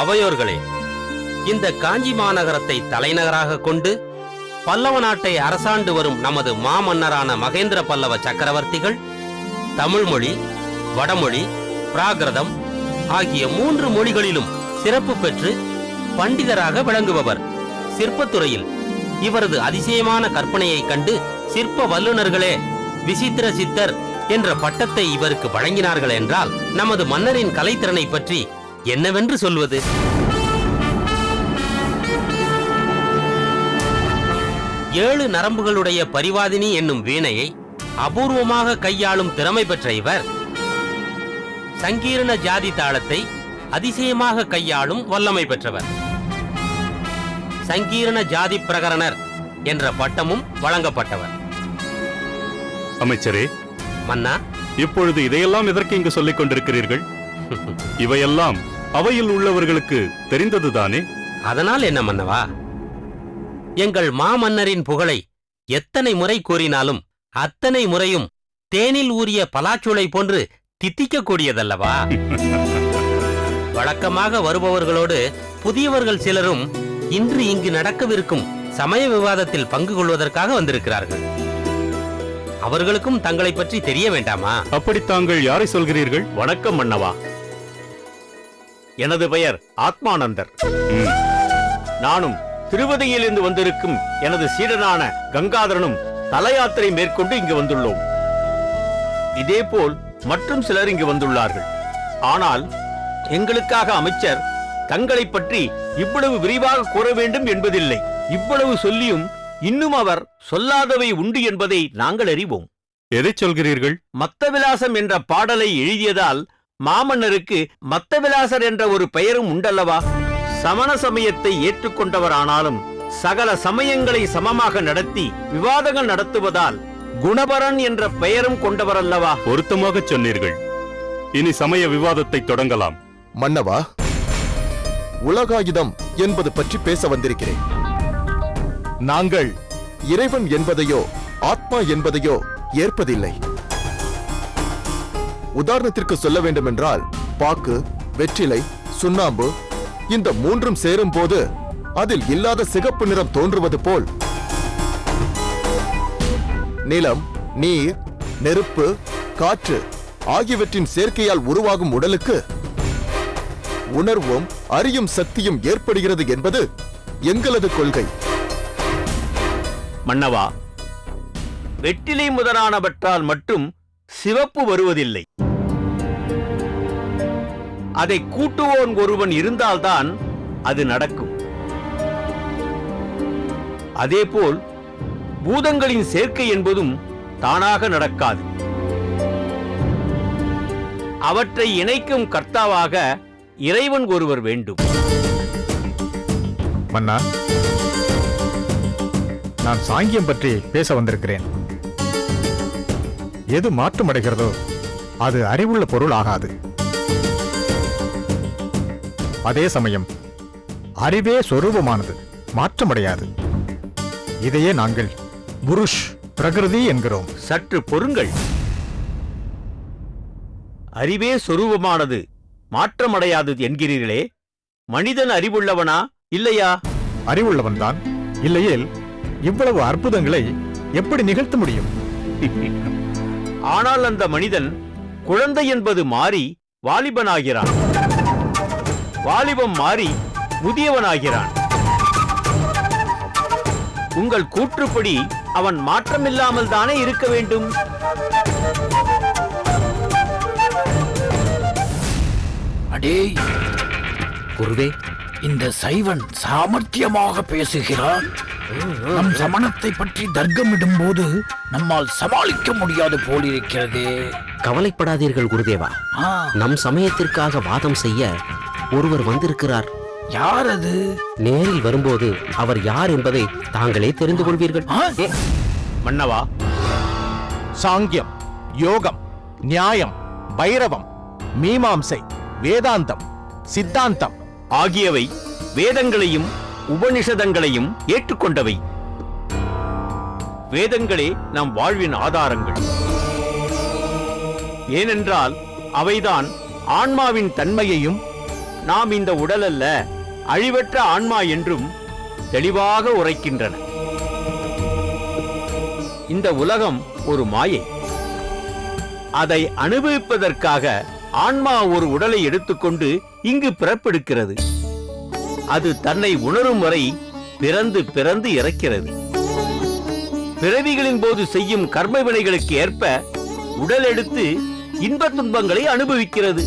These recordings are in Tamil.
அவையோர்களே, இந்த காஞ்சி மாநகரத்தை தலைநகராக கொண்டு பல்லவ நாட்டை அரசாண்டு வரும் நமது மாமன்னரான மகேந்திர பல்லவ சக்கரவர்த்திகள் தமிழ் மொழி, வடமொழி, பிராகிருதம் ஆகிய 3 மொழிகளிலும் சிறப்பு பெற்று பண்டிதராக விளங்குபவர். சிற்பத்துறையில் இவரது அதிசயமான கற்பனையை கண்டு சிற்ப வல்லுநர்களே விசித்திர சித்தர் என்ற பட்டத்தை இவருக்கு வழங்கினார்கள் என்றால் நமது மன்னரின் கலைத்திறனை பற்றி என்னவென்று சொல்வது? ஏழு நரம்புகளுடைய பரிவாதினி என்னும் வீணையை அபூர்வமாக கையாளும் திறமை பெற்ற இவர் சங்கீர்ண ஜாதி தாளத்தை அதிசயமாக கையாளும் வல்லமை பெற்றவர். சங்கீர்ண ஜாதி பிரகரணர் என்ற பட்டமும் வழங்கப்பட்டவர். அமைச்சரே, மன்னா, இப்பொழுது இதையெல்லாம் எதற்கு இங்கு சொல்லிக் கொண்டிருக்கிறீர்கள்? இவையெல்லாம் அவையில் உள்ளவர்களுக்கு தெரிந்ததுதானே? அதனால் என்ன மன்னவா? எங்கள் மாமன்னரின் புகழை எத்தனை முறை கூறினாலும் அத்தனை முறையும் தேனில் ஊறிய பலாச்சுளை போன்று தித்திக்கக்கூடியதல்லவா? வழக்கமாக வருபவர்களோடு புதியவர்கள் சிலரும் இன்று இங்கு நடக்கவிருக்கும் சமய விவாதத்தில் பங்கு கொள்வதற்காக வந்திருக்கிறார்கள். அவர்களுக்கும் தங்களை பற்றி தெரிய வேண்டாமா? அப்படி தாங்கள் யாரை சொல்கிறீர்கள்? வணக்கம் மன்னவா. எனது பெயர் ஆத்மானந்தர். நானும் திருவதியிலிருந்து வந்திருக்கும் எனது சீடனான கங்காதரனும் தல யாத்திரை மேற்கொண்டு இங்கு வந்துள்ளோம். இதேபோல் மற்றும் சிலர் இங்கு வந்துள்ளார்கள். ஆனால் எங்களுக்காக அமைச்சர் தங்களை பற்றி இவ்வளவு விரிவாக கூற வேண்டும் என்பதில்லை. இவ்வளவு சொல்லியும் இன்னும் அவர் சொல்லாதவை உண்டு என்பதை நாங்கள் அறிவோம். எதை சொல்கிறீர்கள்? மத்தவிலாசம் என்ற பாடலை எழுதியதால் மாமன்னருக்கு மத்தவிலாசர் என்ற ஒரு பெயரும் உண்டல்லவா? சமண சமயத்தை ஏற்றுக்கொண்டவரானாலும் சகல சமயங்களை சமமாக நடத்தி விவாதங்கள் நடத்துவதால் குணபரன் என்ற பெயரும் கொண்டவரல்லவா? பொருத்தமாக சொன்னீர்கள். இனி சமய விவாதத்தை தொடங்கலாம். மன்னவா, உலகாயுதம் என்பது பற்றி பேச வந்திருக்கிறேன். நாங்கள் இறைவன் என்பதையோ ஆத்மா என்பதையோ ஏற்பதில்லை. உதாரணத்திற்கு சொல்ல வேண்டுமென்றால் பாக்கு, வெற்றிலை, சுண்ணாம்பு இந்த 3ம் சேரும் போது அதில் இல்லாத சிகப்பு நிறம் தோன்றுவது போல் நிலம், நீர், நெருப்பு, காற்று ஆகியவற்றின் சேர்க்கையால் உருவாகும் உடலுக்கு உணர்வும் அறியும் சக்தியும் ஏற்படுகிறது என்பது எங்களது கொள்கை. மன்னவா, வெற்றிலை முதலானவற்றால் மட்டும் சிவப்பு வருவதில்லை. அதை கூட்டுவோன் ஒருவன் இருந்தால்தான் அது நடக்கும். அதேபோல் பூதங்களின் சேர்க்கை என்பதும் தானாக நடக்காது. அவற்றை இணைக்கும் கர்த்தாவாக இறைவன் ஒருவர் வேண்டும். மன்னா, நான் சாங்கியம் பற்றி பேச வந்திருக்கிறேன். எது மாற்றமடைகிறதோ அது அறிவுள்ள பொருள் ஆகாது. அதே சமயம் அறிவே சொரூபமானது, மாற்றமடையாது. இதையே நாங்கள் புருஷ் பிரகிருதி என்கிறோம். சற்று பொறுங்கள். அறிவே சொரூபமானது, மாற்றமடையாதது என்கிறீர்களே, மனிதன் அறிவுள்ளவனா இல்லையா? அறிவுள்ளவன்தான். இல்லையேல் இவ்வளவு அற்புதங்களை எப்படி நிகழ்த்த முடியும்? ஆனால் அந்த மனிதன் குழந்தை என்பது மாறி வாலிபனாகிறான், வாலிபம் மாறி முதியவனாகிறான். உங்கள் கூற்றுப்படி அவன் மாற்றமில்லாமல் தானே இருக்க வேண்டும். அடே குருவே, இந்த சைவன் சாமர்த்தியமாக பேசுகிறான். நம் சமணத்தை பற்றி தர்க்கமிடும் போது நம்மால் சமாளிக்க முடியாது போலிருக்கிறது. கவலைப்படாதீர்கள் குருதேவா. நம் சமயத்திற்காக வாதம் செய்ய ஒருவர் வந்திருக்கிறார். யார் அது? நேரில் வரும்போது அவர் யார் என்பதை தாங்களே தெரிந்து கொள்வீர்கள். மன்னவா, சாங்கியம், யோகம், நியாயம், பைரவம், மீமாம்சை, வேதாந்தம், சித்தாந்தம் ஆகியவை வேதங்களையும் உபனிஷதங்களையும் ஏற்றுக்கொண்டவை. வேதங்களே நம் வாழ்வின் ஆதாரங்கள். ஏனென்றால் அவைதான் ஆன்மாவின் தன்மையையும் நாம் இந்த உடல் அல்ல, அழிவற்ற ஆன்மா என்றும் தெளிவாக உரைக்கின்றன. இந்த உலகம் ஒரு மாயை. அதை அனுபவிப்பதற்காக ஆன்மா ஒரு உடலை எடுத்துக்கொண்டு இங்கு பிறப்பெடுக்கிறது. அது தன்னை உணரும் வரை பிறந்து பிறந்து இறக்கிறது. பிறவிகளின் போது செய்யும் கர்ம வினைகளுக்கு ஏற்ப உடல் எடுத்து இன்ப துன்பங்களை அனுபவிக்கிறது.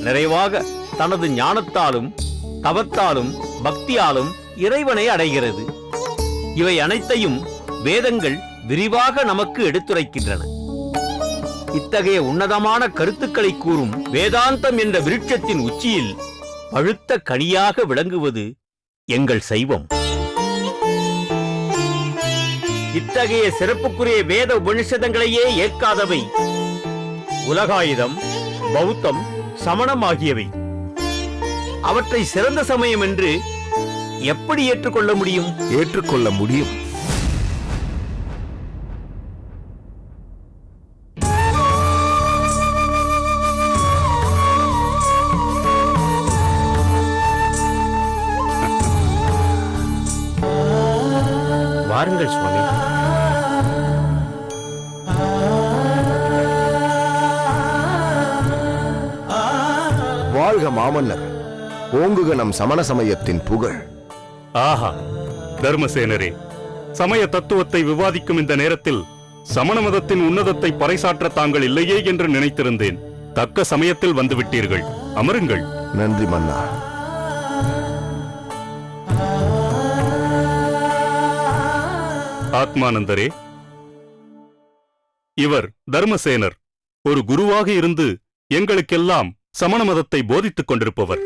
நிறைவாக தனது ஞானத்தாலும் தவத்தாலும் பக்தியாலும் இறைவனை அடைகிறது. இவை அனைத்தையும் வேதங்கள் விரிவாக நமக்கு எடுத்துரைக்கின்றன. இத்தகைய உன்னதமான கருத்துக்களை கூறும் வேதாந்தம் என்ற விருட்சத்தின் உச்சியில் பழுத்த கனியாக விளங்குவது எங்கள் சைவம். இத்தகைய சிறப்புக்குரிய வேத உபனிஷதங்களையே ஏற்காதவை உலகாயுதம், பௌத்தம், சமணம் ஆகியவை. அவற்றை சிறந்த சமயம் என்று எப்படி ஏற்றுக்கொள்ள முடியும்? ஏற்றுக்கொள்ள முடியும். வாருங்கள் சுவாமி. வாழ்க மாமன்னர், ஓங்குக நம் சமண சமயத்தின் புகழ். ஆஹா, தர்மசேனரே, சமய தத்துவத்தை விவாதிக்கும் இந்த நேரத்தில் சமண மதத்தின் உன்னதத்தை பறைசாற்ற தாங்கள் இல்லையே என்று நினைத்திருந்தேன். தக்க சமயத்தில் வந்துவிட்டீர்கள். அமருங்கள். நன்றி மன்னா. ஆத்மானந்தரே, இவர் தர்மசேனர். ஒரு குருவாக இருந்து எங்களுக்கெல்லாம் சமண மதத்தை போதித்துக் கொண்டிருப்பவர்.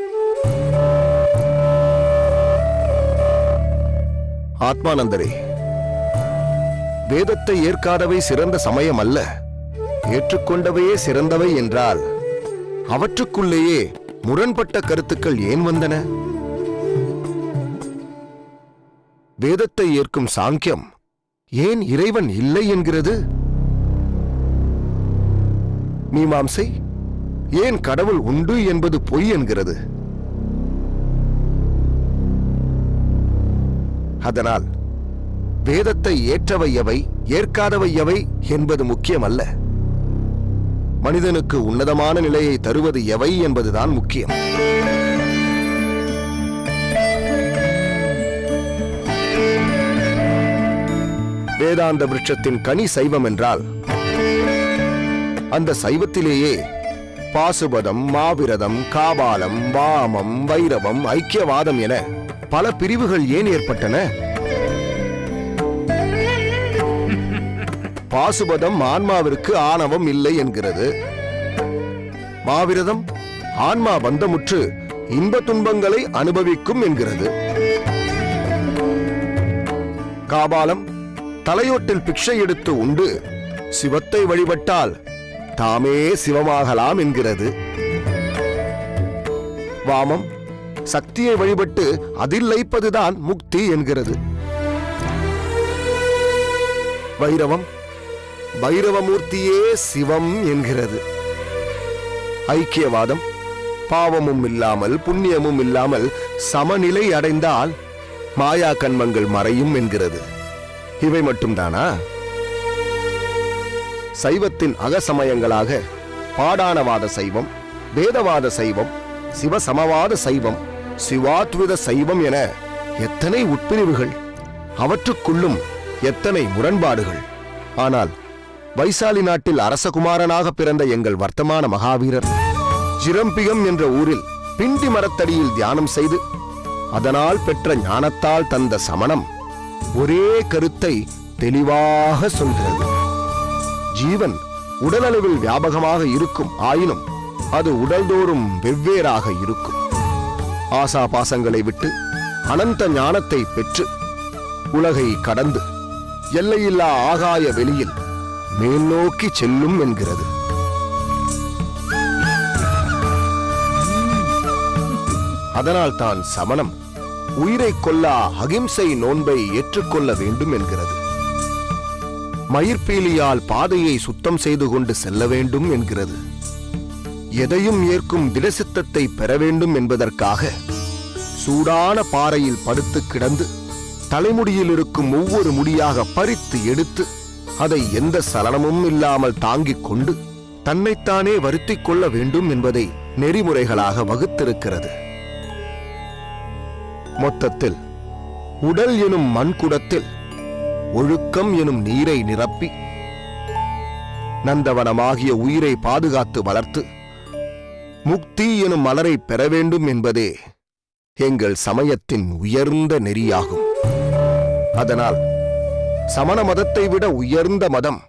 ஆத்மானந்தரே, வேதத்தை ஏற்காதவை சிறந்த சமயம் அல்ல, ஏற்றுக்கொண்டவையே சிறந்தவை என்றால் அவற்றுக்குள்ளேயே முரண்பட்ட கருத்துக்கள் ஏன் வந்தன? வேதத்தை ஏற்கும் சாங்கியம் ஏன் இறைவன் இல்லை என்கிறது? மீமாம்சை ஏன் கடவுள் உண்டு என்பது பொய் என்கிறது? அதனால் வேதத்தை ஏற்றவை எவை, ஏற்காதவை எவை என்பது முக்கியமல்ல. மனிதனுக்கு உன்னதமான நிலையை தருவது எவை என்பதுதான் முக்கியம். வேதாந்த விருட்சத்தின் கனி சைவம் என்றால் அந்த சைவத்திலேயே பாசுபதம், மாவிரதம், காபாலம், வாமம், வைரவம், ஐக்கியவாதம் என பல பிரிவுகள் ஏன் ஏற்பட்டன? பாசுபதம் ஆன்மாவிற்கு ஆணவம் இல்லை என்கிறது. மாவிரதம் ஆன்மா பந்தமுற்று இன்ப துன்பங்களை அனுபவிக்கும் என்கிறது. காபாலம் தலையோட்டில் பிக்ஷை எடுத்து உண்டு சிவத்தை வழிபட்டால் தாமே சிவமாகலாம் என்கிறது. வாமம் சக்தியை வழிபட்டு அதில் லயிப்பதுதான் முக்தி என்கிறது. வைரவம் வைரவமூர்த்தியே சிவம் என்கிறது. ஐக்கியவாதம் பாவமும் இல்லாமல் புண்ணியமும் இல்லாமல் சமநிலை அடைந்தால் மாயா கண்மங்கள் மறையும் என்கிறது. இவை மட்டும்தானா? சைவத்தின் அகசமயங்களாக பாடானவாத சைவம், வேதவாத சைவம், சிவசமவாத சைவம், சிவாத்வித சைவம் என எத்தனை உட்பிரிவுகள், அவற்றுக்குள்ளும் எத்தனை முரண்பாடுகள். ஆனால் வைசாலி நாட்டில் அரசகுமாரனாக பிறந்த எங்கள் வர்த்தமான மகாவீரர் ஜிரம்பியம் என்ற ஊரில் பிண்டி மரத்தடியில் தியானம் செய்து அதனால் பெற்ற ஞானத்தால் தந்த சமணம் ஒரே கருத்தை தெளிவாக சொல்கிறது. ஜீவன் உடலளவில் வியாபகமாக இருக்கும், ஆயினும் அது உடல்தோறும் வெவ்வேறாக இருக்கும். ஆசா பாசங்களை விட்டு அனந்த ஞானத்தை பெற்று உலகை கடந்து எல்லையில்லா ஆகாய வெளியில் மேல் நோக்கி செல்லும் என்கிறது. அதனால் தான் சமணம் உயிரை கொல்லா அகிம்சை நோன்பை ஏற்றுக்கொள்ள வேண்டும் என்கிறது. மயிர்பீலியால் பாதையை சுத்தம் செய்து கொண்டு செல்ல வேண்டும் என்கிறது. எதையும் ஏற்கும் திடசித்தத்தை பெற வேண்டும் என்பதற்காக சூடான பாறையில் படுத்து கிடந்து தலைமுடியில் இருக்கும் ஒவ்வொரு முடியாக பறித்து எடுத்து அதை எந்த சலனமும் இல்லாமல் தாங்கிக் கொண்டு தன்னைத்தானே வருத்திக் கொள்ள வேண்டும் என்பதை நெறிமுறைகளாக வகுத்திருக்கிறது. மொத்தத்தில் உடல் எனும் மண்குடத்தில் ஒழுக்கம் எனும் நீரை நிரப்பி நந்தவனமாகிய உயிரை பாதுகாத்து வளர்த்து முக்தி எனும் மலரை பெற வேண்டும் என்பதே எங்கள் சமயத்தின் உயர்ந்த நெறியாகும். அதனால் சமண மதத்தை விட உயர்ந்த மதம்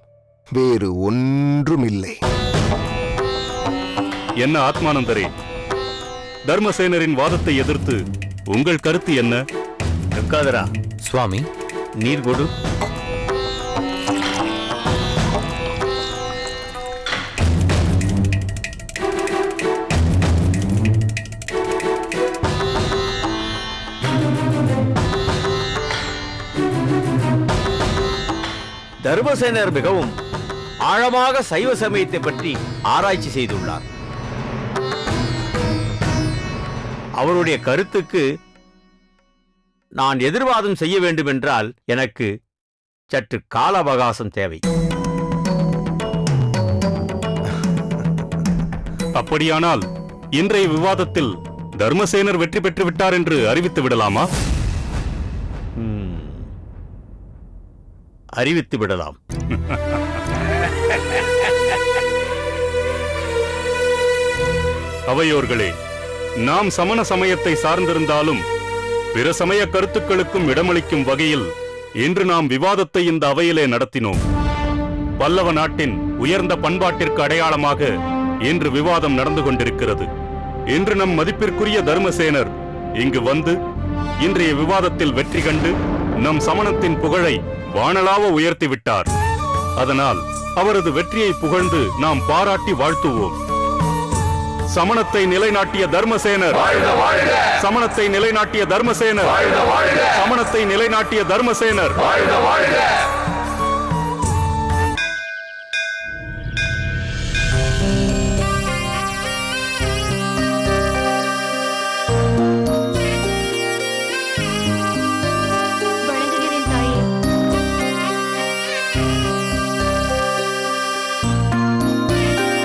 வேறு ஒன்றுமில்லை. என்ன ஆத்மானந்தரே, தர்மசேனரின் வாதத்தை எதிர்த்து உங்கள் கருத்து என்ன? கங்காதரா, சுவாமி, நீர் கொடு. தர்மசேனர் மிகவும் ஆழமாக சைவ சமயத்தை பற்றி ஆராய்ச்சி செய்துள்ளார். அவருடைய கருத்துக்கு நான் எதிர்வாதம் செய்ய வேண்டும் என்றால் எனக்கு சற்று கால அவகாசம் தேவை. அப்படியானால் இன்றைய விவாதத்தில் தர்மசேனர் வெற்றி பெற்று விட்டார் என்று அறிவித்து விடலாமா? அறிவித்து விடலாம். அவையோர்களே, நாம் சமண சமயத்தை சார்ந்திருந்தாலும் பிற சமய கருத்துக்களுக்கும் இடமளிக்கும் வகையில் இன்று நாம் விவாதத்தை இந்த அவையிலே நடத்தினோம். பல்லவ நாட்டின் உயர்ந்த பண்பாட்டிற்கு அடையாளமாக இன்று விவாதம் நடந்து கொண்டிருக்கிறது. இன்று நம் மதிப்பிற்குரிய தர்மசேனர் இங்கு வந்து இன்றைய விவாதத்தில் வெற்றி கண்டு நம் சமணத்தின் புகழை வானளாவ உயர்த்தி விட்டார். அதனால் அவரது வெற்றியை புகழ்ந்து நாம் பாராட்டி வாழ்த்துவோம். சமணத்தை நிலைநாட்டிய தர்மசேனர், சமணத்தை நிலைநாட்டிய தர்மசேனர், சமணத்தை நிலைநாட்டிய தர்மசேனர். வணங்குகிறேன் தாயே.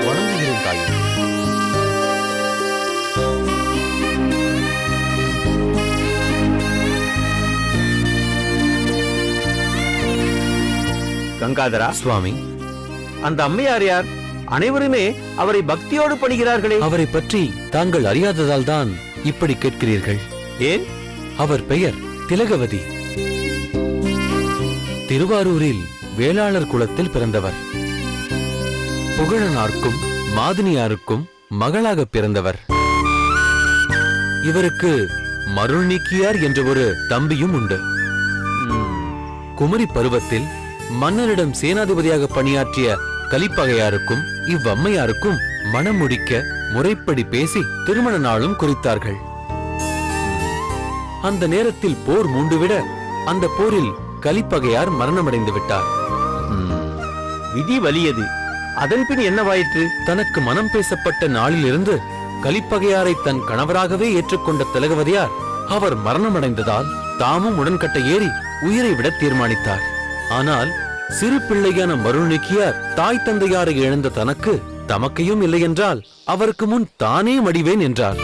வணங்குகிறேன் தாயே. கங்காதரா, சுவாமி, அந்த அம்மையார் யார்? அனைவருமே அவரை பக்தியோடு பணிகிறார்களே. அவரை பற்றி தாங்கள் அறியாததால் தான் இப்படி கேட்கிறீர்கள். ஏன்? அவர் பெயர் திலகவதி. திருவாரூரில் வேளாளர் குலத்தில் பிறந்தவர். புகழனார்க்கும் மாதினியாருக்கும் மகளாக பிறந்தவர். இவருக்கு மருள் நீக்கியார் என்ற ஒரு தம்பியும் உண்டு. குமரி பருவத்தில் மன்னரிடம் சேனாதிபதியாக பணியாற்றிய கலிப்பகையாருக்கும் இவ்வம்மையாருக்கும் மனம் முடிக்க முறைப்படி பேசி திருமண நாளும் குறித்தார்கள். அந்த நேரத்தில் போர் மூண்டுவிட அந்த போரில் கலிப்பகையார் மரணமடைந்து விட்டார். விதி வலியது. அதன்பின் என்னவாயிற்று? தனக்கு மனம் பேசப்பட்ட நாளிலிருந்து கலிப்பகையாரை தன் கணவராகவே ஏற்றுக்கொண்ட திலகவதியார் அவர் மரணமடைந்ததால் தாமும் உடன்கட்டை ஏறி உயிரை விட தீர்மானித்தார். ஆனால் சிறு பிள்ளையான மருள்நீக்கியார் தாய் தந்தையாரை இழந்த தனக்கு தமக்கையும் இல்லையென்றால் அவருக்கு முன் தானே மடிவேன் என்றார்.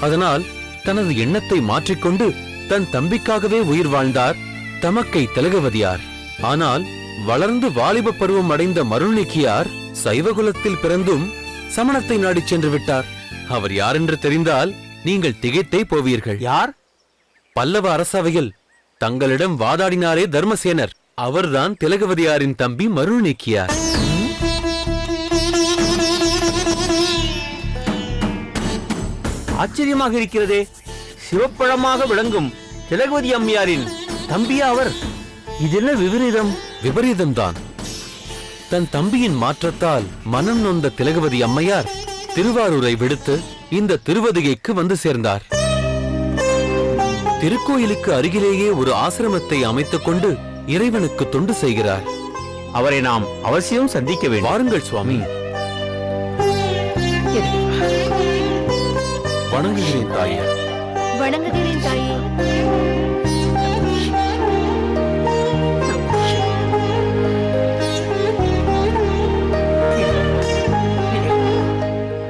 அதனால் தனது எண்ணத்தை மாற்றிக்கொண்டு தன் தம்பிக்காகவே உயிர் வாழ்ந்தார் தமக்கை திலகவதியார். ஆனால் வளர்ந்து வாலிப பருவம் அடைந்த மருள்நீக்கியார் சைவகுலத்தில் பிறந்தும் சமணத்தை நாடிச் சென்று விட்டார். அவர் யாரென்று தெரிந்தால் நீங்கள் திகைத்தே போவீர்கள். யார்? பல்லவ அரசவையில் தங்களிடம் வாதாடினாரே தர்மசேனர், அவர்தான் திலகவதியாரின் தம்பி மருள்நீக்கியார். ஆச்சரியமாக இருக்கிறதே. சிவப்பழமாக விளங்கும் திலகவதி அம்மையாரின் தம்பியா அவர்? இதென்ன விபரீதம்? விபரீதம்தான். தன் தம்பியின் மாற்றத்தால் மனம் நொந்த திலகவதி அம்மையார் திருவாரூரை விடுத்து இந்த திருவதிகைக்கு வந்து சேர்ந்தார். திருக்கோயிலுக்கு அருகிலேயே ஒரு ஆசிரமத்தை அமைத்துக் கொண்டு இறைவனுக்கு தொண்டு செய்கிறார். அவரை நாம் அவசியம் சந்திக்க வேண்டும். வாருங்கள் சுவாமி. வணங்குகிறேன் தாயே. வணங்குகிறேன் தாயே.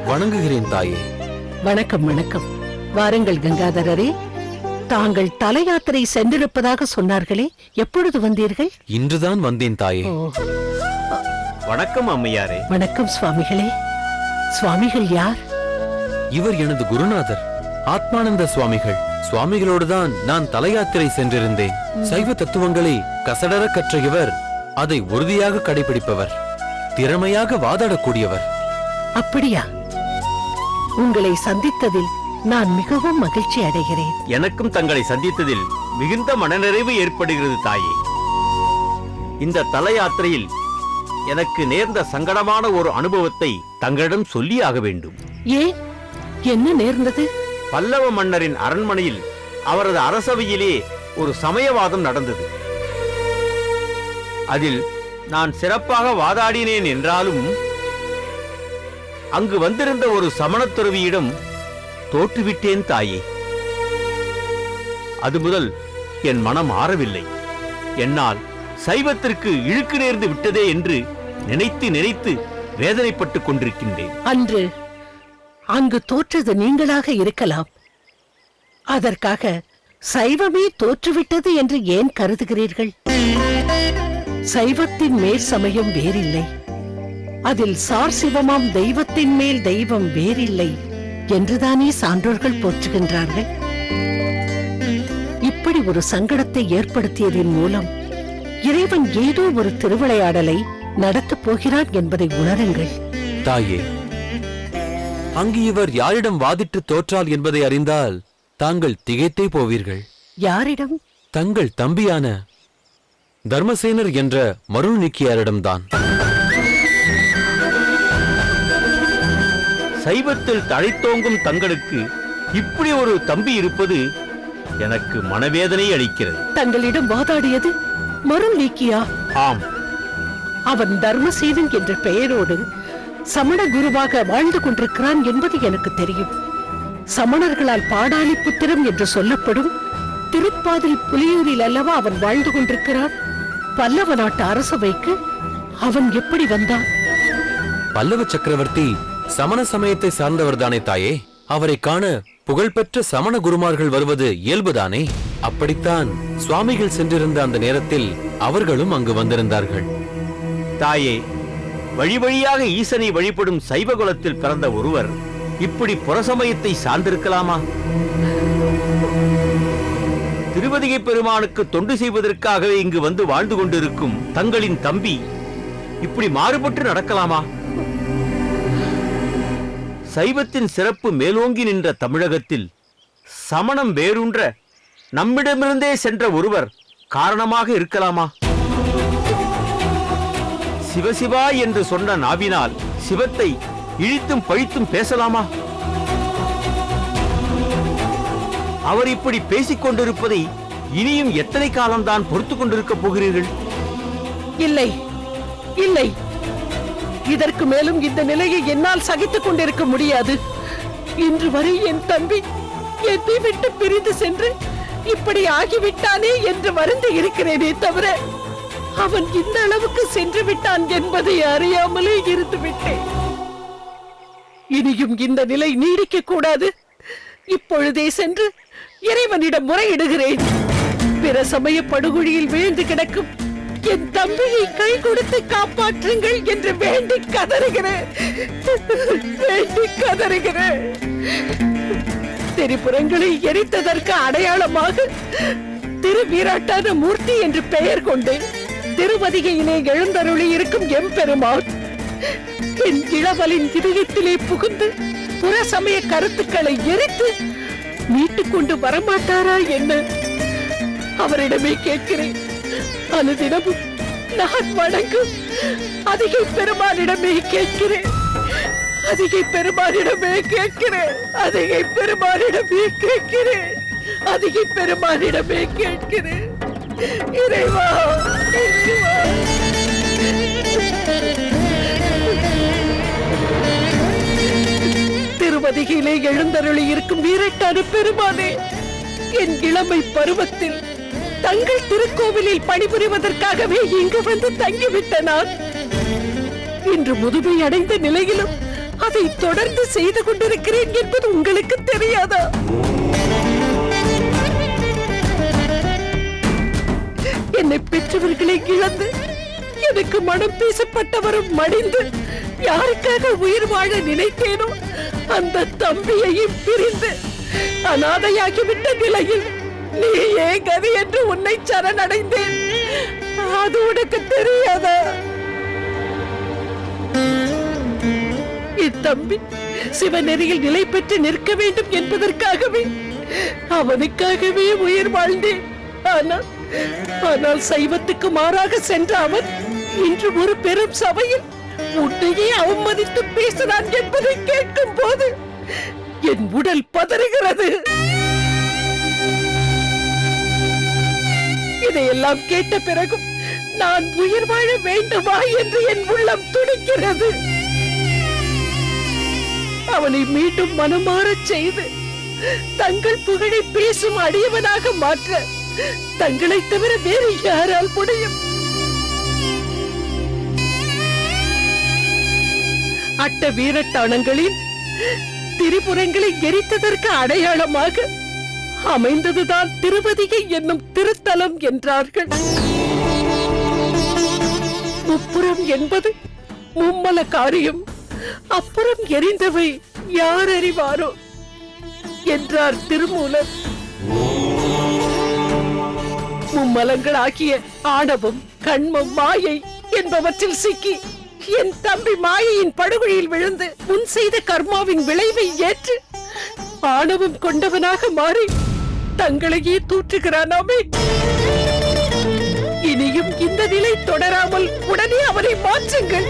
வணங்குகிறேன் தாயே. வணக்கம் வணக்கம். வாருங்கள் கங்காதரரே. தாங்கள் தல யாத்திரை சென்றிருப்பதாக சொன்னார்களே, எப்பொழுது வந்தீர்கள்? இன்றுதான் வந்தேன் தாயே. ஓ, வணக்கம் அம்மையாரே. வணக்கம் சுவாமிகளே. சுவாமிகள் யார்? இவர் எனது குருநாதர் ஆத்மானந்த சுவாமிகள். சுவாமிகளோடுதான் நான் தல யாத்திரை சென்றிருந்தேன். சைவ தத்துவங்களை கசடர கற்ற இவர் அதை உறுதியாக கடைபிடிப்பவர், திறமையாக வாதாடக்கூடியவர். அப்படியா? உங்களை சந்தித்ததில் நான் மிகவும் மகிழ்ச்சி அடைகிறேன். எனக்கும் தங்களை சந்தித்ததில் மிகுந்த மனநிறைவு ஏற்படுகிறது தாயே. இந்த தல யாத்திரையில் எனக்கு நேர்ந்த சங்கடமான ஒரு அனுபவத்தை தங்களிடம் சொல்லியாக வேண்டும். ஏன், என்ன நேர்ந்தது? பல்லவ மன்னரின் அரண்மனையில் அவரது அரசவையிலே ஒரு சமயவாதம் நடந்தது. அதில் நான் சிறப்பாக வாதாடினேன் என்றாலும் அங்கு வந்திருந்த ஒரு சமணத் துறவியிடம் தோற்றுவிட்டேன் தாயே. அது முதல் என் மனம் ஆறவில்லை. என்னால் சைவத்திற்கு இழுக்கு நேர்ந்து விட்டதே என்று நினைத்து நினைத்து வேதனைப்பட்டுக் கொண்டிருக்கின்றேன். அன்று அங்கு தோற்றது நீங்களாக இருக்கலாம். அதற்காக சைவமே தோற்றுவிட்டது என்று ஏன் கருதுகிறீர்கள்? சைவத்தின் மேல் சமயம் வேறில்லை, அதில் சார் சிவமாம் தெய்வத்தின் மேல் தெய்வம் வேறில்லை என்றுதானே சான்றோர்கள் போற்றுகின்றார்கள். இப்படி ஒரு சங்கடத்தை ஏற்படுத்தியதன் மூலம் இறைவன் ஏதோ ஒரு திருவிளையாடலை நடத்தப் போகிறான் என்பதை உணருங்கள். தாயே, அங்கு இவர் யாரிடம் வாதிட்டு தோற்றால் என்பதை அறிந்தால் தாங்கள் திகைத்தே போவீர்கள். யாரிடம்? தங்கள் தம்பியான தர்மசேனர் என்ற மருள் நீக்கியாரிடம்தான். சைவத்தில் தழைத்தோங்கும் தங்களுக்கு இப்படி ஒரு தம்பி இருப்பது எனக்கு மனவேதனை அளிக்கிறது. தங்களிடம் வாதாடியது மருள் நீக்கியா? ஆம். அவன் தர்மசேனன் என்ற பெயரோடு சமண குருவாக வாழ்ந்து கொண்டிருக்கிறான் என்பது எனக்கு தெரியும். சமணர்களால் பாடாலி புத்திரம் என்று சொல்லப்படும் திருப்பாதில் புலியூரில் அல்லவா அவன் வாழ்ந்து கொண்டிருக்கிறான். பல்லவ நாட்டு அரசவைக்கு அவன் எப்படி வந்தான்? பல்லவ சக்கரவர்த்தி சமண சமயத்தை சார்ந்தவர்தானே தாயே. அவரை காண புகழ்பெற்ற சமண குருமார்கள் வருவது இயல்புதானே. அப்படித்தான் சுவாமிகள் சென்றிருந்த அந்த நேரத்தில் அவர்களும் அங்கு வந்திருந்தார்கள். தாயே, வழி வழியாக ஈசனை வழிபடும் சைவ குலத்தில் பிறந்த ஒருவர் இப்படி புறசமயத்தை சார்ந்திருக்கலாமா? திருவதிகை பெருமானுக்கு தொண்டு செய்வதற்காகவே இங்கு வந்து வாழ்ந்து கொண்டிருக்கும் தங்களின் தம்பி இப்படி மாறுபட்டு நடக்கலாமா? சைவத்தின் சிறப்பு மேலோங்கி நின்ற தமிழகத்தில் சமணம் வேரூன்ற நம்மிடமிருந்தே சென்ற ஒருவர் காரணமாக இருக்கலாமா? சிவசிவா என்று சொன்ன நாவினால் சிவத்தை இழித்தும் பழித்தும் பேசலாமா? அவர் இப்படி பேசிக் கொண்டிருப்பதை இனியும் எத்தனை காலம்தான் பொறுத்துக் கொண்டிருக்கப் போகிறீர்கள்? இல்லை இல்லை, இதற்கு மேலும் இந்த நிலையை என்னால் சகித்துக் கொண்டிருக்க முடியாது. இன்று வரை என் தம்பி என்னை விட்டு பிரிந்து சென்று இப்படி ஆகிவிட்டானே என்று வருந்தி இருக்கிறேனே தவிர அவன் இந்த அளவுக்கு சென்று விட்டான் என்பதை அறியாமலே இருந்து விட்டேன். இனியும் இந்த நிலை நீடிக்க கூடாது. இப்பொழுதே சென்று இறைவனிடம் முறையிடுகிறேன். பிற சமய படுகொழியில் வீழ்ந்து கிடக்கும் என் தம்பியை கை கொடுத்து காப்பாற்றுங்கள் என்று வேண்டி கதறுகிறேன். திரிபுரங்களை எரித்ததற்கு அடையாளமாக திருவீராட்டான மூர்த்தி என்று பெயர் கொண்டு திருவதிகையிலே எழுந்தருளி இருக்கும் எம்பெருமான் என் இளவலின் இதயத்திலே புகுந்து புற சமய கருத்துக்களை எரித்து மீட்டுக் கொண்டு வரமாட்டாரா என்ன? அவரிடமே கேட்கிறேன். அனுதினமும் நான் வணங்கும் அதிகை பெருமானிடமே கேட்கிறேன். அதிகை பெருமானிடமே கேட்கிறேன். அதிகை பெருமானிடமே கேட்கிறேன். அதிகை பெருமானிடமே கேட்கிறேன். இறைவா, இறைவா. திருவதிகையிலே எழுந்தருளி இருக்கும் வீரட்டான பெருமானே, என் இளமை பருவத்தில் தங்கள் திருக்கோவிலில் பணிபுரிவதற்காகவே இங்கு வந்து தங்கிவிட்ட நான் இன்று முதுமை அடைந்த நிலையிலும் அதை தொடர்ந்து செய்து கொண்டிருக்கிறேன் என்பது உங்களுக்கு தெரியாதா? என்னை பெற்றவர்களை இழந்து எனக்கு மனம் பேசப்பட்டவரும் மடிந்து யாருக்காக உயிர் வாழ நினைத்தேனோ அந்த தம்பியையும் பிரிந்து அனாதையாகிவிட்ட நிலையில் நீ ஏன் கதி என்று உன்னை சரணடைந்தேன். அது உனக்கு தெரியாதா? என் தம்பி சிவநெறியில் நிலை பெற்று நிற்க வேண்டும் என்பதற்காகவே அவனுக்காகவே உயிர் வாழ்ந்தேன். ஆனால் சைவத்துக்கு மாறாக சென்ற அவன் இன்று ஒரு பெரும் சபையில் உன்னையே அவமதித்து பேசினான் என்பதை கேட்கும் போது என் உடல் பதறுகிறது. இதையெல்லாம் கேட்ட பிறகும் நான் உயிர் வாழ வேண்டுமா என்று என் உள்ளம் துடிக்கிறது. அவனை மீண்டும் மனமாறச் செய்து தங்கள் புகழை பேசும் அடியவனாக மாற்ற தங்களை தவிர வேறு யாரால் முடியும்? அட்ட வீரட்டானங்களில் திரிபுரங்களை எரித்ததற்கு அடையாளமாக அமைந்ததுதான் திருவதிகை என்னும் திருத்தலம் என்றார்கள். முப்புறம் என்பது மும்மல காரியம், அப்புறம் எரிந்தவை யார் அறிவாரோ என்றார் திருமூலர். மும்மலங்களாகிய ஆணவம், கண்மம், மாயை என்பவற்றில் சிக்கி என் தம்பி மாயையின் படுகொழியில் விழுந்து முன் செய்த கர்மாவின் விளைவை ஏற்று ஆணவம் கொண்டவனாக மாறி தங்களையே தூற்றுகிறானாமே. இனியும் இந்த நிலை தொடராமல் உடனே அவனை மாற்றுங்கள்.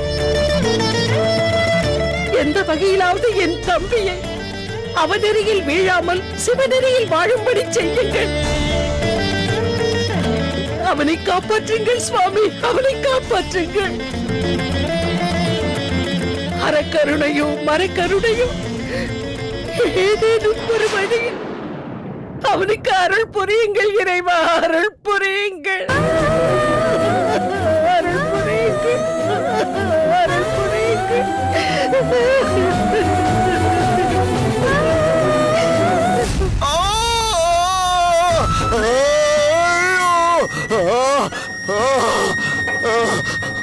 எந்த வகையிலாவது என் தம்பியை அவநெறியில் வீழாமல் சிவநெறியில் வாழும்படி செய்யுங்கள். அவனை காப்பாற்றுங்கள் சுவாமி, அவனை காப்பாற்றுங்கள். அறக்கருணையோ மரக்கருணையோ ஏதேனும் ஒரு வழியில் அவனுக்கு அருள் புரியுங்கள் இறைவா, அருள் புரியுங்கள், அருள் புரியுங்கள், அருள் புரியுங்கள்.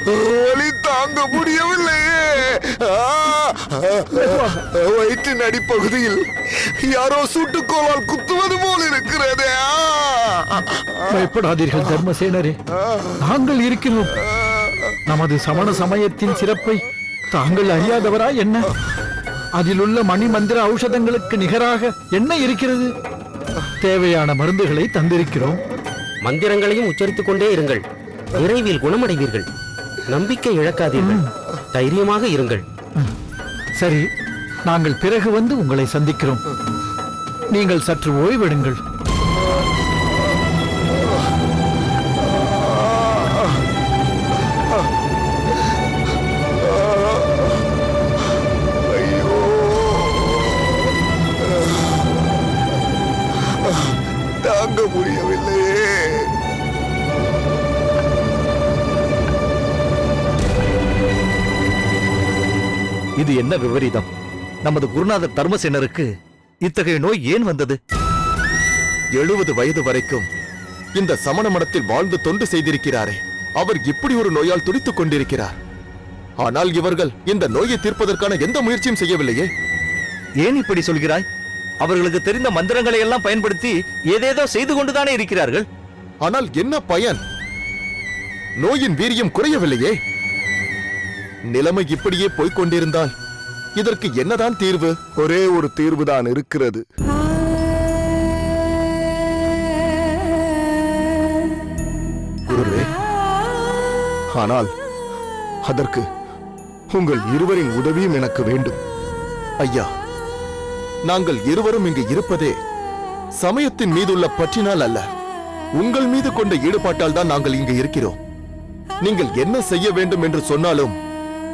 வலி தாங்க முடியவில்லையே. வயிற்றின் அடிப்பகுதியில் யாரோ சுட்டுக்கோளால் குத்துவது போல் இருக்கிறதே. பயப்படாதீர்கள் தர்மசேனரே, நாங்கள் இருக்கிறோம். நமது சமண சமயத்தின் சிறப்பை தாங்கள் அறியாதவரா என்ன? அதிலுள்ள மணி மந்திர ஔஷதங்களுக்கு நிகராக என்ன இருக்கிறது? தேவையான மருந்துகளை தந்திருக்கிறோம். மந்திரங்களையும் உச்சரித்துக் கொண்டே இருங்கள், விரைவில் குணமடைவீர்கள். நம்பிக்கை இழக்காதீர்கள், தைரியமாக இருங்கள். சரி, நாங்கள் பிறகு வந்து உங்களை சந்திக்கிறோம். நீங்கள் சற்று ஓய்வெடுங்கள். தாங்க முடியவில்லையே. இது என்ன விபரீதம்? நமது குருநாதர் தர்மசேனருக்கு இத்தகைய நோய் ஏன் வந்தது? 70 வயது வரைக்கும் இந்த சமண மடத்தில் வாழ்ந்து தொண்டு செய்திருக்கிறாரே, அவர் இப்படி ஒரு நோயால் துடித்துக் கொண்டிருக்கிறார். ஆனால் இவர்கள் இந்த நோயை தீர்ப்பதற்கான எந்த முயற்சியும் செய்யவில்லையே. ஏன் இப்படி சொல்கிறாய்? அவர்களுக்கு தெரிந்த மந்திரங்களை எல்லாம் பயன்படுத்தி ஏதேதோ செய்து கொண்டுதானே இருக்கிறார்கள். ஆனால் என்ன பயன்? நோயின் வீரியம் குறையவில்லையே. நிலைமை இப்படியே போய்க் கொண்டிருந்தால் இதற்கு என்னதான் தீர்வு? ஒரே ஒரு தீர்வுதான் இருக்கிறது. குருவே, ஆனால் அதற்கு உங்கள் இருவரின் உதவியும் எனக்கு வேண்டும். ஐயா, நாங்கள் இருவரும் இங்கு இருப்பதே சமயத்தின் மீதுள்ள பற்றினால் அல்ல, உங்கள் மீது கொண்ட ஈடுபாட்டால் தான் நாங்கள் இங்கு இருக்கிறோம். நீங்கள் என்ன செய்ய வேண்டும் என்று சொன்னாலும்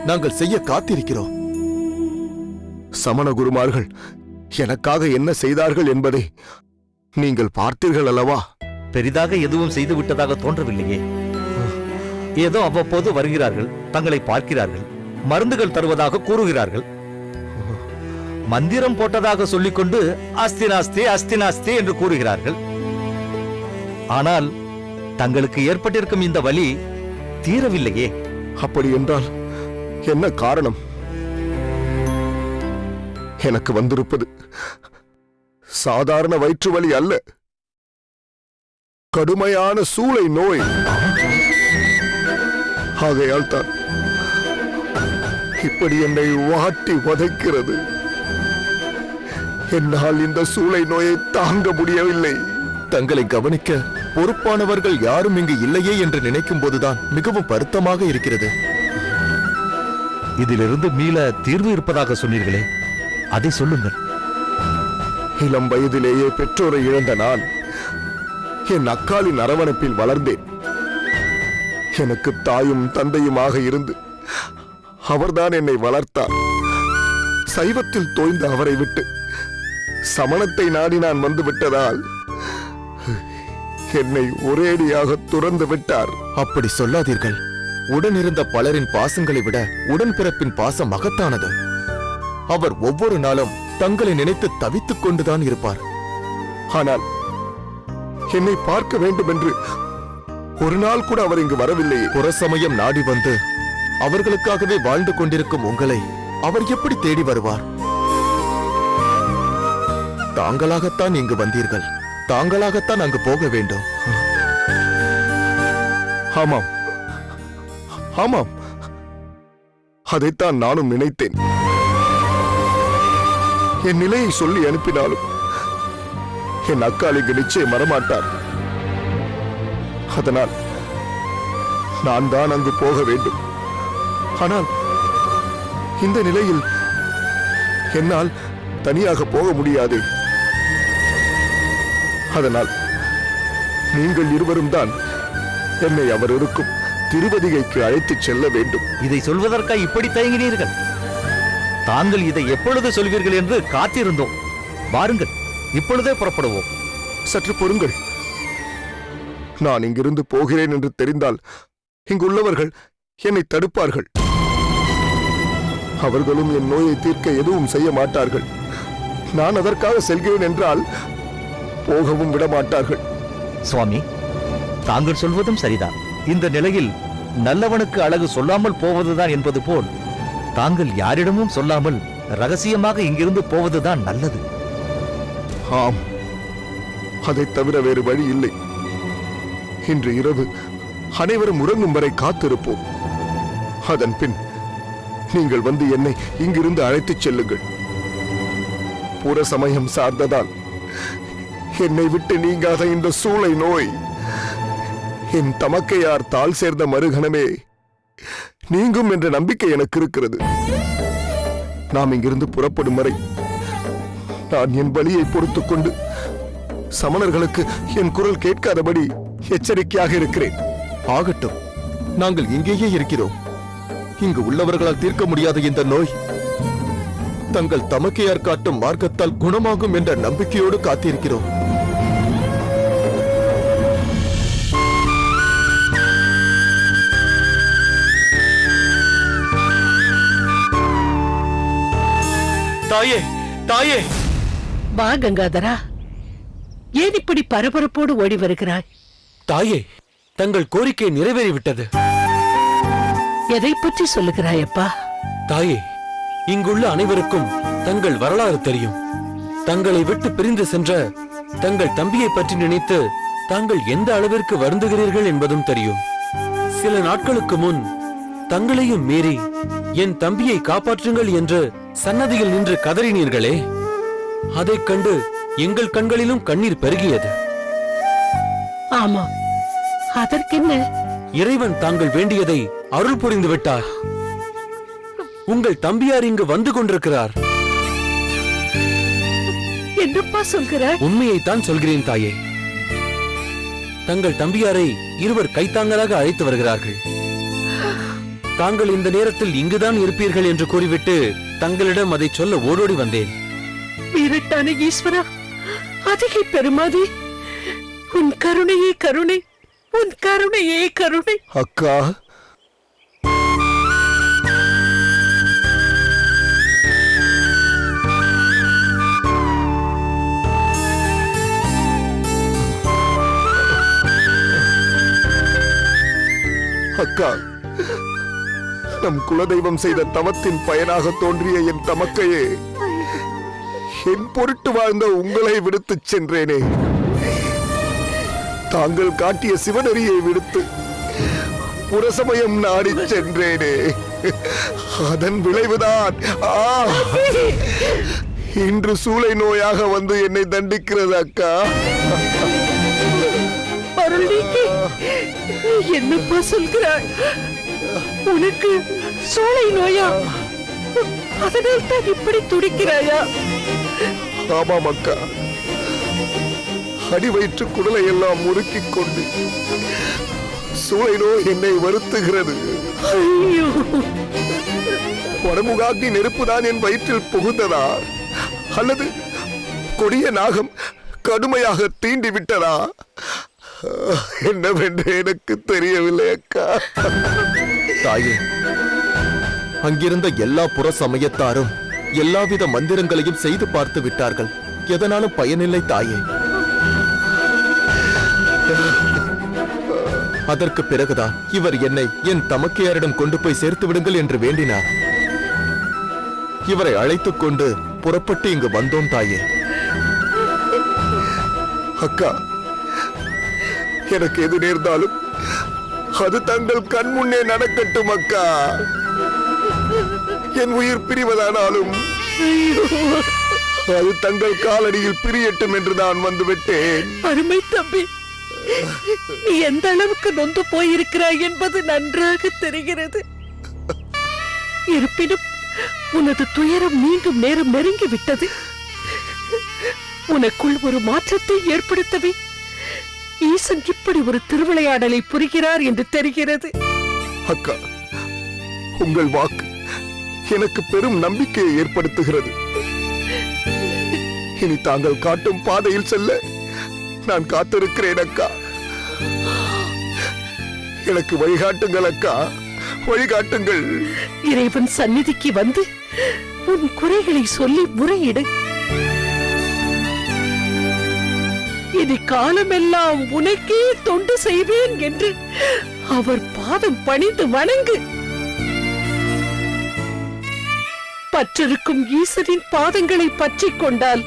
நாங்கள் செய்ய காத்திருக்கிறோம். சமண குருமார்கள் எனக்காக என்ன செய்தார்கள் என்பதை நீங்கள் பார்த்தீர்கள் அல்லவா? பெரிதாக எதுவும் செய்து விட்டதாக தோன்றவில்லையே. ஏதோ அவ்வப்போது வருகிறார்கள், தங்களை பார்க்கிறார்கள், மருந்துகள் தருவதாக கூறுகிறார்கள், மந்திரம் போட்டதாக சொல்லிக்கொண்டு அஸ்தினாஸ்தி அஸ்தினாஸ்தி என்று கூறுகிறார்கள். ஆனால் தங்களுக்கு ஏற்பட்டிருக்கும் இந்த வலி தீரவில்லையே. அப்படி என்றால் என்ன காரணம்? எனக்கு வந்திருப்பது சாதாரண வயிற்று வலி அல்ல, கடுமையான சூளை நோய். ஆகையால் தான் இப்படி என்னை வாட்டி வதைக்கிறது. என்னால் இந்த சூளை நோயை தாங்க முடியவில்லை. தங்களை கவனிக்க பொறுப்பானவர்கள் யாரும் இங்கு இல்லையே என்று நினைக்கும் போதுதான் மிகவும் வருத்தமாக இருக்கிறது. இதிலிருந்து மீள தீர்வு இருப்பதாக சொன்னீர்களே, அதை சொல்லுங்கள். இளம் வயதிலேயே பெற்றோரை இழந்த நான் என் அக்காலின் அரவணைப்பில் வளர்ந்தேன். எனக்கு தாயும் தந்தையுமாக இருந்து அவர்தான் என்னை வளர்த்தார். சைவத்தில் தோய்ந்த அவரை விட்டு சமணத்தை நாடி நான் வந்து விட்டதால் என்னை ஒரேடியாக துறந்து விட்டார். அப்படி சொல்லாதீர்கள். உடனிருந்த பலரின் பாசங்களை விட உடன்பிறப்பின் பாசம் மகத்தானது. அவர் ஒவ்வொரு நாளும் தங்களை நினைத்து தவித்துக் கொண்டுதான் இருப்பார். ஆனால் என்னை பார்க்க வேண்டும் என்று ஒரு நாள் கூட அவர் இங்கு வரவில்லை. புறசமயம் நாடி வந்து அவர்களுக்காகவே வாழ்ந்து கொண்டிருக்கும் உங்களை அவர் எப்படி தேடி வருவார்? தாங்களாகத்தான் இங்கு வந்தீர்கள், தாங்களாகத்தான் அங்கு போக வேண்டும். ஆமாம் ஆமாம், அதைத்தான் நானும் நினைத்தேன். என் நிலையை சொல்லி அனுப்பினாலும் என் அக்காள் இங்கு நிச்சயம் வரமாட்டார். அதனால் நான் தான் அங்கு போக வேண்டும். ஆனால் இந்த நிலையில் என்னால் தனியாக போக முடியாது. அதனால் நீங்கள் இருவரும் தான் என்னை அவர் இருக்கும் திருவதிகைக்கு அழைத்துச் செல்ல வேண்டும். இதை சொல்வதற்காக இப்படி தயங்கினீர்கள்? தாங்கள் இதை எப்பொழுது சொல்வீர்கள் என்று காத்திருந்தோம். வாருங்கள், இப்பொழுதே புறப்படுவோம். சற்று பொறுங்கள். நான் இங்கிருந்து போகிறேன் என்று தெரிந்தால் இங்குள்ளவர்கள் என்னை தடுப்பார்கள். அவர்களும் என் நோயை தீர்க்க எதுவும் செய்ய மாட்டார்கள். நான் அதற்காக செல்கிறேன் என்றால் போகவும் விட மாட்டார்கள். சுவாமி, தாங்கள் சொல்வதும் சரிதான். இந்த நிலையில் நல்லவனுக்கு அழகு சொல்லாமல் போவதுதான் என்பது போல் தாங்கள் யாரிடமும் சொல்லாமல் ரகசியமாக இங்கிருந்து போவதுதான் நல்லது. ஆம், அதைத் தவிர வேறு வழி இல்லை. இன்று இரவு அனைவரும் உறங்கும் வரை காத்திருப்போம். அதன் பின் நீங்கள் வந்து என்னை இங்கிருந்து அழைத்துச் செல்லுங்கள். புற சமயம் சார்ந்ததால் என்னை விட்டு நீங்காத இந்த சூளை நோய் என் தமக்கையார் தாள் சேர்ந்த மறுகணமே நீங்கும் என்ற நம்பிக்கை எனக்கு இருக்கிறது. நாம் இங்கிருந்து புறப்படும் வரை நான் என் வலியை பொறுத்துக் கொண்டு சமணர்களுக்கு என் குரல் கேட்காதபடி எச்சரிக்கையாக இருக்கிறேன். ஆகட்டும், நாங்கள் இங்கேயே இருக்கிறோம். இங்கு உள்ளவர்களால் தீர்க்க முடியாத இந்த நோய் தங்கள் தமக்கையார் காட்டும் மார்க்கத்தால் குணமாகும் என்ற நம்பிக்கையோடு காத்திருக்கிறோம். தாயே, தாயே! வா கங்காதரா, ஏன் இப்படி பரபரப்போடு ஓடி வருகிறாய்? தாயே, தங்கள் கோரிக்கை நிறைவேறிவிட்டது. எதை பற்றி சொல்லுகிறாயப்பா? தாயே, இங்குள்ள அனைவருக்கும் தங்கள் வரலாறு தெரியும். தங்களை விட்டு பிரிந்து சென்ற தங்கள் தம்பியை பற்றி நினைத்து தாங்கள் எந்த அளவிற்கு வருந்துகிறீர்கள் என்பதும் தெரியும். சில நாட்களுக்கு முன் தங்களையும் மீறி என் தம்பியை காப்பாற்றுங்கள் என்று சன்னதியில் நின்று கதறினீர்களே, அதைக் கண்டு எங்கள் கண்களிலும் கண்ணீர் பெருகியது. ஆமா, அதற்கென்ன? இறைவன் தாங்கள் வேண்டியதை அருள் புரிந்து விட்டார். உங்கள் தம்பியார் இங்கு வந்து கொண்டிருக்கிறார். என்னப்பா சொல்கிறாய்? உண்மையைத்தான் சொல்கிறேன் தாயே. தங்கள் தம்பியாரை இருவர் கைத்தாங்கலாக அழைத்து வருகிறார்கள். தாங்கள் இந்த நேரத்தில் இங்குதான் இருப்பீர்கள் என்று கூறிவிட்டு தங்களிடம் அதை சொல்ல ஓடோடி வந்தேன். வீரட்டான ஈஸ்வரா, அதிகை பெருமாதி, உன் கருணையே கருணை, உன் கருணையே கருணை. அக்கா, அக்கா, நம் குலதெய்வம் செய்த தவத்தின் பயனாக தோன்றிய என் தமக்கையே, என் பொருட்டு வாழ்ந்த உங்களை விடுத்துச் சென்றேனே. தாங்கள் காட்டிய சிவனரியை விடுத்து புறசமயம் நாடிச் சென்றேனே. அதன் விளைவுதான் இன்று சூளை நோயாக வந்து என்னை தண்டிக்கிறது அக்கா. என்னப்பா சொல்கிறாய்? உனக்கு சூளை நோயா? அதனால் தான் இப்படி துடிக்கிறாயா? ஆமாம் அக்கா, அடி வயிற்று குடலை எல்லாம் முறுக்கிக் கொண்டு சூளை நோய் என்னை வருத்துகிறது. வடமுகாக்னி நெருப்புதான் என் வயிற்றில் புகுந்ததா, அல்லது கொடிய நாகம் கடுமையாக தீண்டி விட்டதா என்னவென்று எனக்கு தெரியவில்லை அக்கா. தாயே, அங்கிருந்த எல்லா புற சமயத்தாரும் எல்லாவித மந்திரங்களையும் செய்து பார்த்து விட்டார்கள். எதனாலும் பயனில்லை தாயே. அதற்கு பிறகுதான் இவர் என்னை என் தமக்கையாரிடம் கொண்டு போய் சேர்த்து விடுங்கள் என்று வேண்டினார். இவரை அழைத்துக் கொண்டு புறப்பட்டு இங்கு வந்தோம் தாயே. அக்கா, எனக்கு எது நேர்ந்தாலும் அது தங்கள் கண் முன்னே நடக்கட்டும் அக்கா. என் உயிர் பிரிவதானாலும் அது தங்கள் காலடியில் பிரியட்டும் என்று நான் வந்துவிட்டேன். அருமை தம்பி, நீ எந்த அளவுக்கு நொந்து போயிருக்கிறாய் என்பது நன்றாக தெரிகிறது. இருப்பினும் உனது துயரம் மீண்டும் நேரம் நெருங்கி விட்டது. உனக்குள் ஒரு மாற்றத்தை ஏற்படுத்தவே ஈசன் இப்படி ஒரு திருவிளையாடலை புரிகிறார் என்று தெரிகிறது. அக்கா, உங்கள் வாக்கு எனக்கு பெரும் நம்பிக்கையை ஏற்படுத்துகிறது. இனி தாங்கள் காட்டும் பாதையில் செல்ல நான் காத்திருக்கிறேன் அக்கா. எனக்கு வழிகாட்டுங்கள் அக்கா, வழிகாட்டுங்கள். இறைவன் சந்நிதிக்கு வந்து உன் குறைகளை சொல்லி முறையிடு. இனி காலமெல்லாம் உனக்கே தொண்டு செய்வேன் என்று அவர் பாதம் பணிந்து வணங்கு. பற்றிருக்கும் ஈசனின் பாதங்களை பற்றிக் கொண்டால்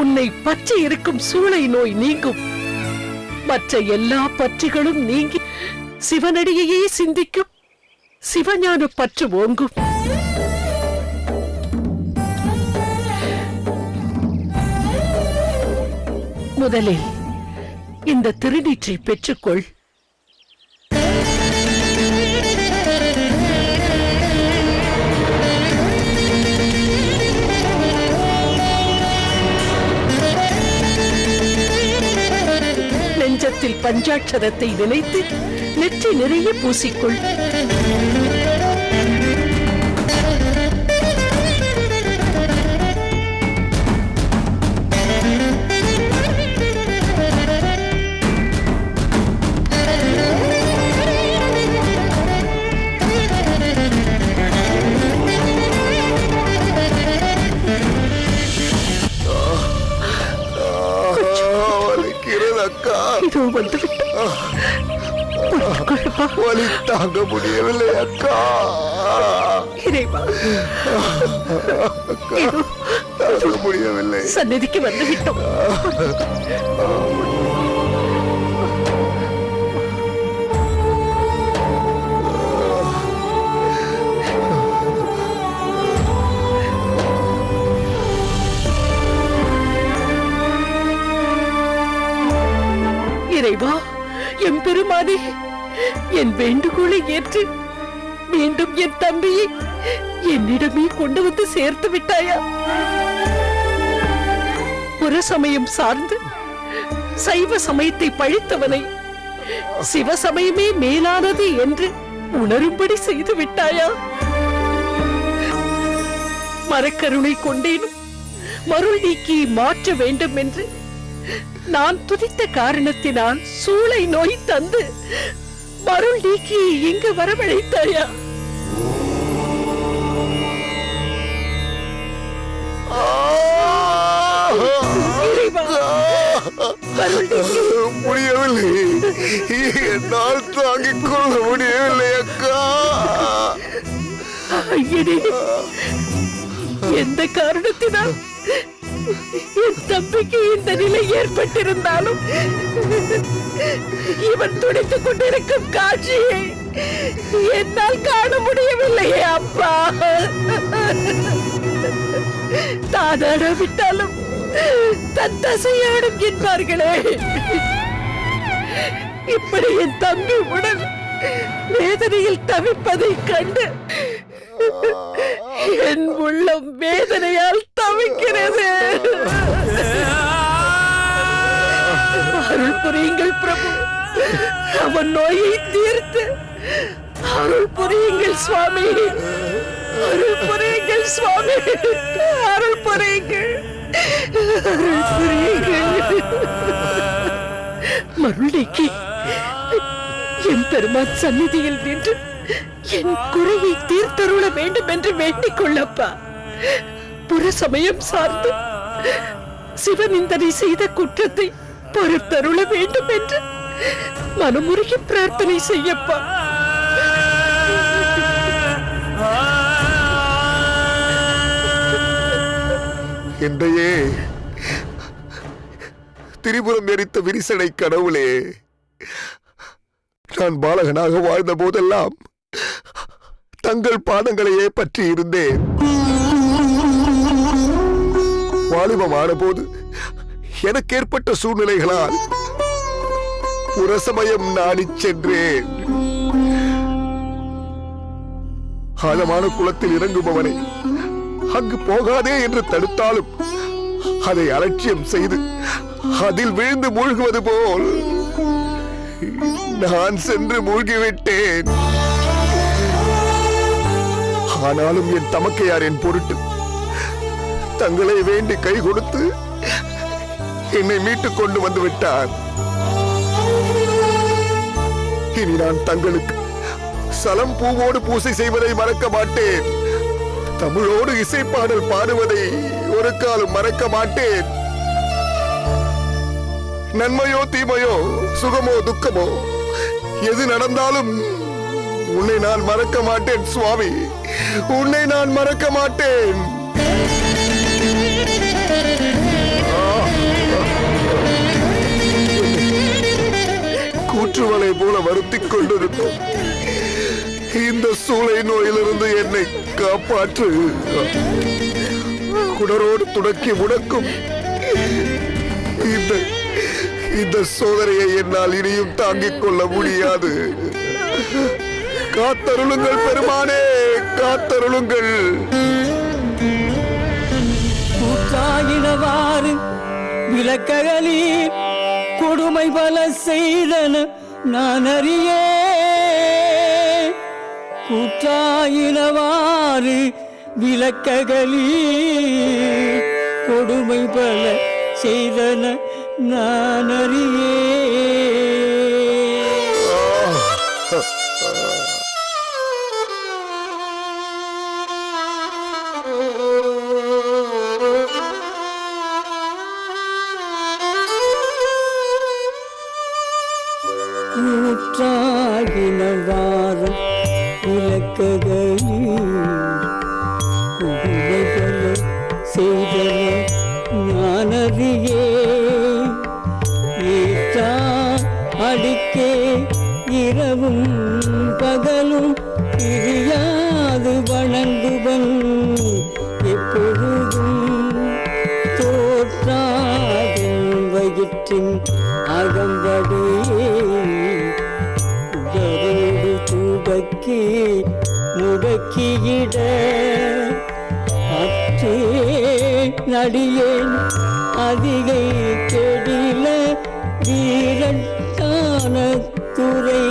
உன்னை பற்றி இருக்கும் சூளை நோய் நீங்கும். மற்ற எல்லா பற்றிகளும் நீங்கி சிவனடியையே சிந்திக்கும் சிவஞான பற்று ஓங்கும். முதலில் இந்த திருநீற்றை பெற்றுக்கொள். நெஞ்சத்தில் பஞ்சாட்சரத்தை நினைத்து நெற்றி நிறைய பூசிக்கொள். இதோ வந்துவிட்டோம். வலி தாங்க முடியவில்லை அக்கா. இறைவா, தாங்க முடியவில்லை. சந்நிதிக்கு வந்துவிட்டோம். இறைவா, என் பெருமானே, என் வேண்டுகோளை ஏற்று மீண்டும் என் தம்பியை என்னிடமே கொண்டு வந்து சேர்த்து விட்டாயா? புற சமயம் சார்ந்து சைவ சமயத்தை பழித்தவனை சிவசமயமே மேலானது என்று உணரும்படி செய்து விட்டாயா? மரக்கருணை கொண்டேனும் மருள் நீக்கி மாற்ற வேண்டும் என்று நான் துதித்த காரணத்தினால் சூளை நோய் தந்து மருள் நீக்கி இங்கு வரவழைத்தாயா? முடியவில்லை, என்னால் தாங்கிக் கொள்ள முடியவில்லை அக்கா. ஐயனே, எந்த காரணத்தினால் என் தம்பிக்கு இந்த நிலை ஏற்பட்டிருந்தாலும் இவன் துடித்துக் கொண்டிருக்கும் காட்சியை என்னால் காண முடியவில்லையே அப்பா. தானாட விட்டாலும் தன் தசையாடும் என்பார்களே, இப்படி என் தம்பி உடல் வேதனையில் தவிப்பதை கண்டு என் உள்ளம் வேதனையால் தவிக்கிறது. அருள் புரியுங்கள் பிரபு, அவன் நோயை தீர்த்து அருள் புரியுங்கள் சுவாமி, அருள் புரியுங்கள் சுவாமி, அருள் புரியுங்கள், அருள் புரியுங்கள். மருளைக்கு என் பெருமான் சந்நிதியில் நின்று என் குறையை தீர்த்தருள வேண்டும் என்று வேண்டிக் கொள்ளப்பா. புற சமயம் சார்ந்து சிவநிந்தனை செய்த குற்றத்தை பொறுத்தருள வேண்டும் என்று மனமுருகி பிரார்த்தனை செய்யப்பா. என்னையே திரிபுரம் எரித்த விரிசடை கடவுளே, நான் பாலகனாக வாழ்ந்த போதெல்லாம் தங்கள் பாதங்களையே பற்றி இருந்தேன். வாலிபமான போது எனக்கு ஏற்பட்ட சூழ்நிலைகளால் புறசமயம் நாடிச் சென்றேன். ஆழமான குளத்தில் இறங்குபவனை அங்கு போகாதே என்று தடுத்தாலும் அதை அலட்சியம் செய்து அதில் விழுந்து மூழ்குவது போல் நான் சென்று மூழ்கிவிட்டேன். ஆனாலும் என் தமக்கையார் என் பொருட்டு தங்களை வேண்டி கை கொடுத்து என்னை மீட்டுக் கொண்டு வந்து விட்டார். இனி நான் தங்களுக்கு சலம் பூவோடு பூசை செய்வதை மறக்க மாட்டேன். தமிழோடு இசைப்பாடல் பாடுவதை ஒரு காலம் மறக்க மாட்டேன். நன்மையோ தீமையோ, சுகமோ துக்கமோ, எது நடந்தாலும் உன்னை நான் மறக்க மாட்டேன் சுவாமி, உன்னை நான் மறக்க மாட்டேன். கூற்றுவலை போல வருத்திக் கொண்டிருக்கும் இந்த சூளை நோயிலிருந்து என்னை காப்பாற்று. குடரோடு துடக்கி முடக்கும் இந்த சோதனையை என்னால் இனியும் தாங்கிக் கொள்ள முடியாது. காத்தருளுங்கள் பெருமானே, காத்தருளுங்கள். கூற்றாயினவாறு விளக்ககலீர் கொடுமை பல செய்தன நான் அறியே. கூற்றாயினவாறு விளக்ககலீர் கொடுமை பல செய்தன நான் அறியே. கூற்றாகினவாறு விளக்ககளி செய்தன ஞானறியே. ஈற்றா அடிக்கே இரவும் பகலும் பிரியாது வணங்குவன் எப்பொழுதும் தோற்றாதின் வயிற்றின் அகம்படியே குடரோடு துடக்கி முடக்கியிட அற்றே நடியேன் அதிகை கெடில வீரட்டான துறை